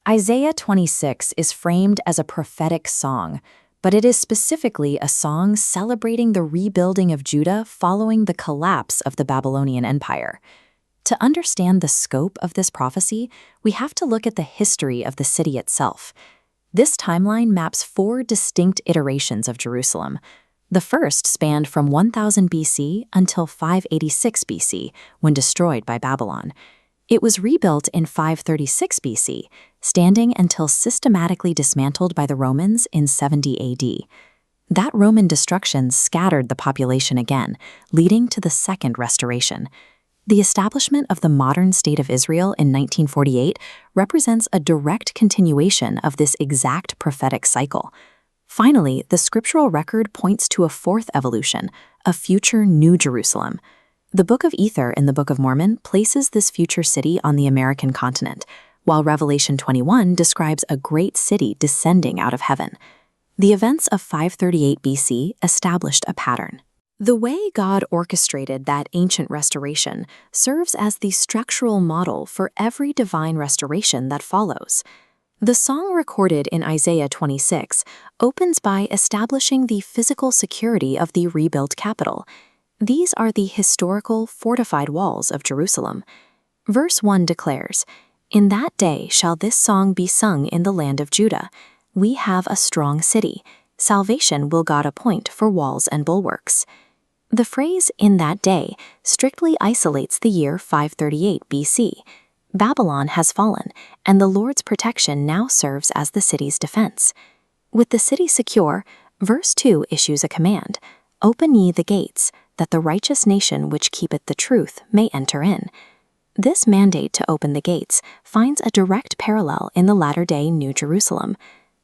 Isaiah 26 is framed as a prophetic song, but it is specifically a song celebrating the rebuilding of Judah following the collapse of the Babylonian Empire. To understand the scope of this prophecy, we have to look at the history of the city itself. This timeline maps 4 distinct iterations of Jerusalem. The first spanned from 1000 BC until 586 BC, when destroyed by Babylon. It was rebuilt in 536 BC, standing until systematically dismantled by the Romans in 70 AD. That Roman destruction scattered the population again, leading to the Second Restoration. The establishment of the modern State of Israel in 1948 represents a direct continuation of this exact prophetic cycle. Finally, the scriptural record points to a 4th evolution, a future New Jerusalem. The Book of Ether in the Book of Mormon places this future city on the American continent, while Revelation 21 describes a great city descending out of heaven. The events of 538 BC established a pattern. The way God orchestrated that ancient restoration serves as the structural model for every divine restoration that follows. The song recorded in Isaiah 26 opens by establishing the physical security of the rebuilt capital. These are the historical, fortified walls of Jerusalem. Verse 1 declares, "In that day shall this song be sung in the land of Judah. We have a strong city. Salvation will God appoint for walls and bulwarks." The phrase "in that day" strictly isolates the year 538 BC. Babylon has fallen, and the Lord's protection now serves as the city's defense. With the city secure, verse 2 issues a command, "Open ye the gates, that the righteous nation which keepeth the truth may enter in." This mandate to open the gates finds a direct parallel in the latter-day New Jerusalem.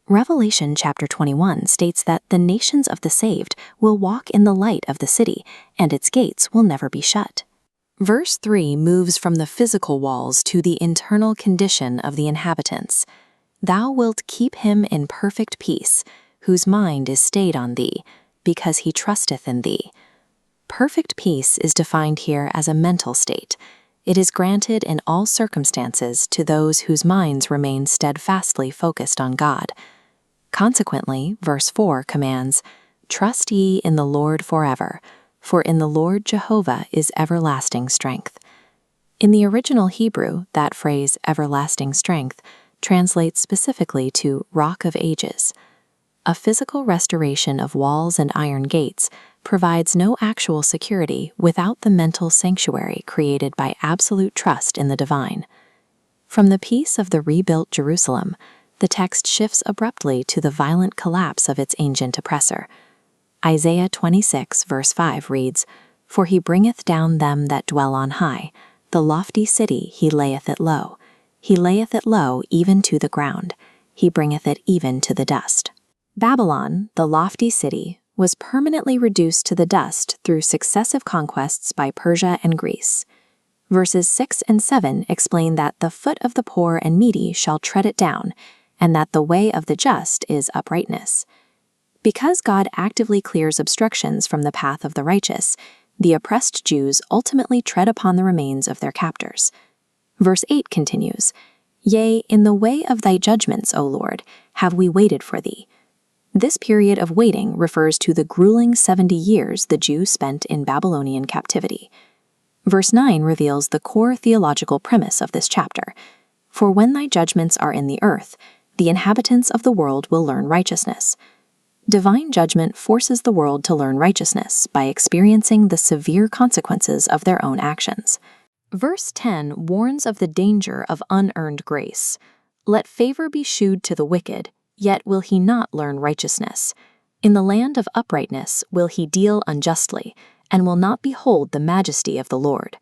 Revelation chapter 21 states that the nations of the saved will walk in the light of the city, and its gates will never be shut. Verse 3 moves from the physical walls to the internal condition of the inhabitants. "Thou wilt keep him in perfect peace, whose mind is stayed on thee, because he trusteth in thee." Perfect peace is defined here as a mental state. It is granted in all circumstances to those whose minds remain steadfastly focused on God. Consequently, verse 4 commands, "Trust ye in the Lord forever, for in the Lord Jehovah is everlasting strength." In the original Hebrew, that phrase, everlasting strength, translates specifically to Rock of Ages. A physical restoration of walls and iron gates provides no actual security without the mental sanctuary created by absolute trust in the divine. From the peace of the rebuilt Jerusalem, the text shifts abruptly to the violent collapse of its ancient oppressor. Isaiah 26 verse 5 reads, "For he bringeth down them that dwell on high, the lofty city he layeth it low. He layeth it low even to the ground. He bringeth it even to the dust." Babylon, the lofty city, was permanently reduced to the dust through successive conquests by Persia and Greece. Verses 6 and 7 explain that the foot of the poor and needy shall tread it down, and that the way of the just is uprightness. Because God actively clears obstructions from the path of the righteous, the oppressed Jews ultimately tread upon the remains of their captors. Verse 8 continues, "Yea, in the way of thy judgments, O Lord, have we waited for thee." This period of waiting refers to the grueling 70 years the Jews spent in Babylonian captivity. Verse 9 reveals the core theological premise of this chapter. "For when thy judgments are in the earth, the inhabitants of the world will learn righteousness." Divine judgment forces the world to learn righteousness by experiencing the severe consequences of their own actions. Verse 10 warns of the danger of unearned grace. "Let favor be shewed to the wicked, yet will he not learn righteousness. In the land of uprightness will he deal unjustly, and will not behold the majesty of the Lord."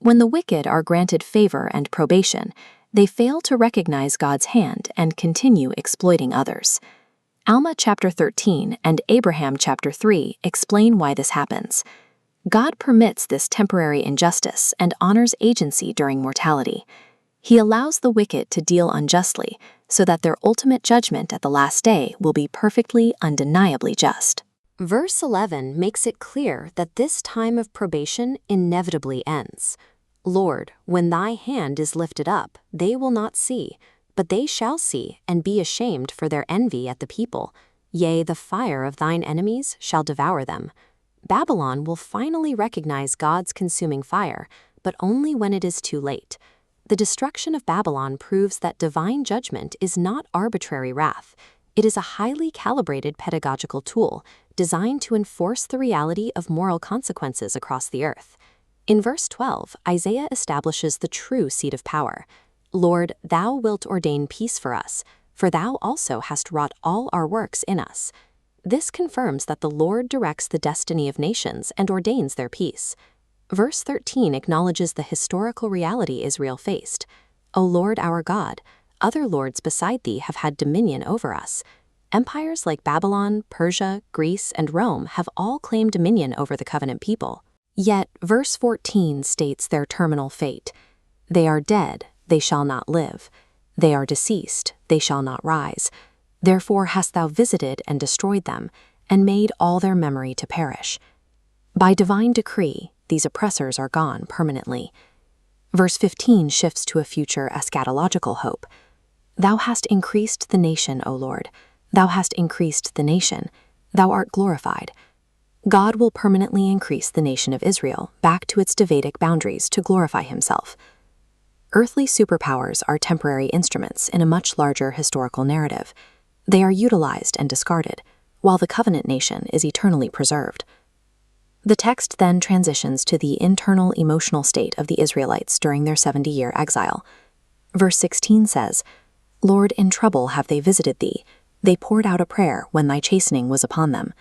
When the wicked are granted favor and probation, they fail to recognize God's hand and continue exploiting others. Alma chapter 13 and Abraham chapter 3 explain why this happens. God permits this temporary injustice and honors agency during mortality. He allows the wicked to deal unjustly so that their ultimate judgment at the last day will be perfectly, undeniably just. Verse 11 makes it clear that this time of probation inevitably ends. "Lord, when thy hand is lifted up, they will not see, But they shall see and be ashamed for their envy at the people. Yea, the fire of thine enemies shall devour them. Babylon will finally recognize God's consuming fire, but only when it is too late. The destruction of Babylon proves that divine judgment is not arbitrary wrath. It is a highly calibrated pedagogical tool designed to enforce the reality of moral consequences across the earth. In verse 12, Isaiah establishes the true seat of power. Lord, thou wilt ordain peace for us, for thou also hast wrought all our works in us. This confirms that the Lord directs the destiny of nations and ordains their peace. Verse 13 acknowledges the historical reality Israel faced. O Lord our God, other lords beside thee have had dominion over us. Empires like Babylon, Persia, Greece, and Rome have all claimed dominion over the covenant people. Yet, verse 14 states their terminal fate. They are dead, they shall not live. They are deceased, they shall not rise. Therefore hast thou visited and destroyed them, and made all their memory to perish. By divine decree, these oppressors are gone permanently. Verse 15 shifts to a future eschatological hope. Thou hast increased the nation, O Lord. Thou hast increased the nation. Thou art glorified. God will permanently increase the nation of Israel back to its Davidic boundaries to glorify himself. Earthly superpowers are temporary instruments in a much larger historical narrative. They are utilized and discarded, while the covenant nation is eternally preserved. The text then transitions to the internal emotional state of the Israelites during their 70-year exile. Verse 16 says, Lord, in trouble have they visited thee. They poured out a prayer when thy chastening was upon them.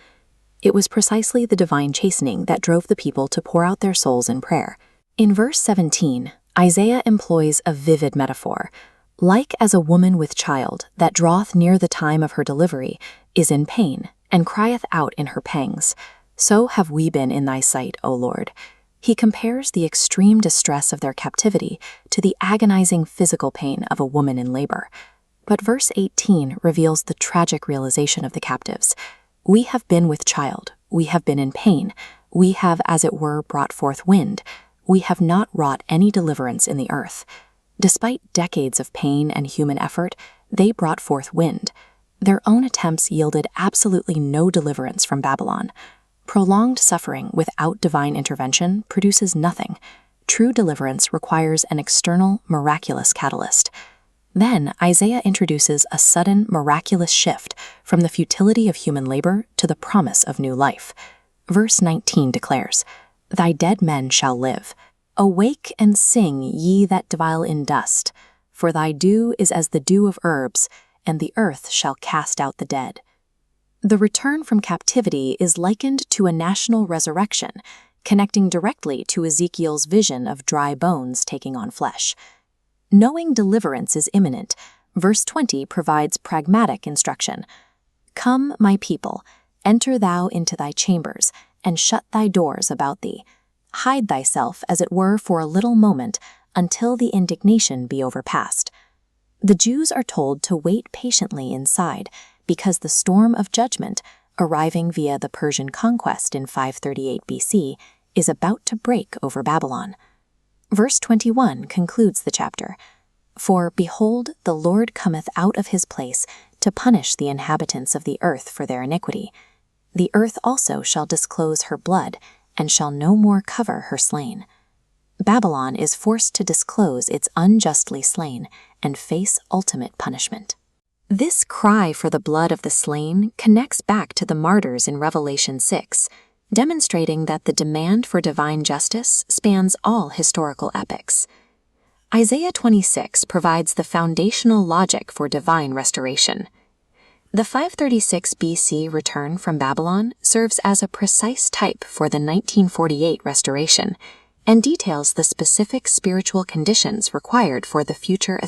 It was precisely the divine chastening that drove the people to pour out their souls in prayer. In verse 17, Isaiah employs a vivid metaphor. Like as a woman with child that draweth near the time of her delivery, is in pain, and crieth out in her pangs, so have we been in thy sight, O Lord. He compares the extreme distress of their captivity to the agonizing physical pain of a woman in labor. But verse 18 reveals the tragic realization of the captives. We have been with child, we have been in pain, we have, as it were, brought forth wind, we have not wrought any deliverance in the earth. Despite decades of pain and human effort, they brought forth wind. Their own attempts yielded absolutely no deliverance from Babylon. Prolonged suffering without divine intervention produces nothing. True deliverance requires an external, miraculous catalyst. Then Isaiah introduces a sudden, miraculous shift from the futility of human labor to the promise of new life. Verse 19 declares, Thy dead men shall live. Awake and sing, ye that dwell in dust, for thy dew is as the dew of herbs, and the earth shall cast out the dead. The return from captivity is likened to a national resurrection, connecting directly to Ezekiel's vision of dry bones taking on flesh. Knowing deliverance is imminent, verse 20 provides pragmatic instruction. Come, my people, enter thou into thy chambers, and shut thy doors about thee. Hide thyself, as it were, for a little moment, until the indignation be overpast. The Jews are told to wait patiently inside, because the storm of judgment, arriving via the Persian conquest in 538 BC, is about to break over Babylon. Verse 21 concludes the chapter. For, behold, the Lord cometh out of his place to punish the inhabitants of the earth for their iniquity. The earth also shall disclose her blood, and shall no more cover her slain. Babylon is forced to disclose its unjustly slain and face ultimate punishment. This cry for the blood of the slain connects back to the martyrs in Revelation 6, demonstrating that the demand for divine justice spans all historical epics. Isaiah 26 provides the foundational logic for divine restoration. The 536 BC return from Babylon serves as a precise type for the 1948 restoration and details the specific spiritual conditions required for the future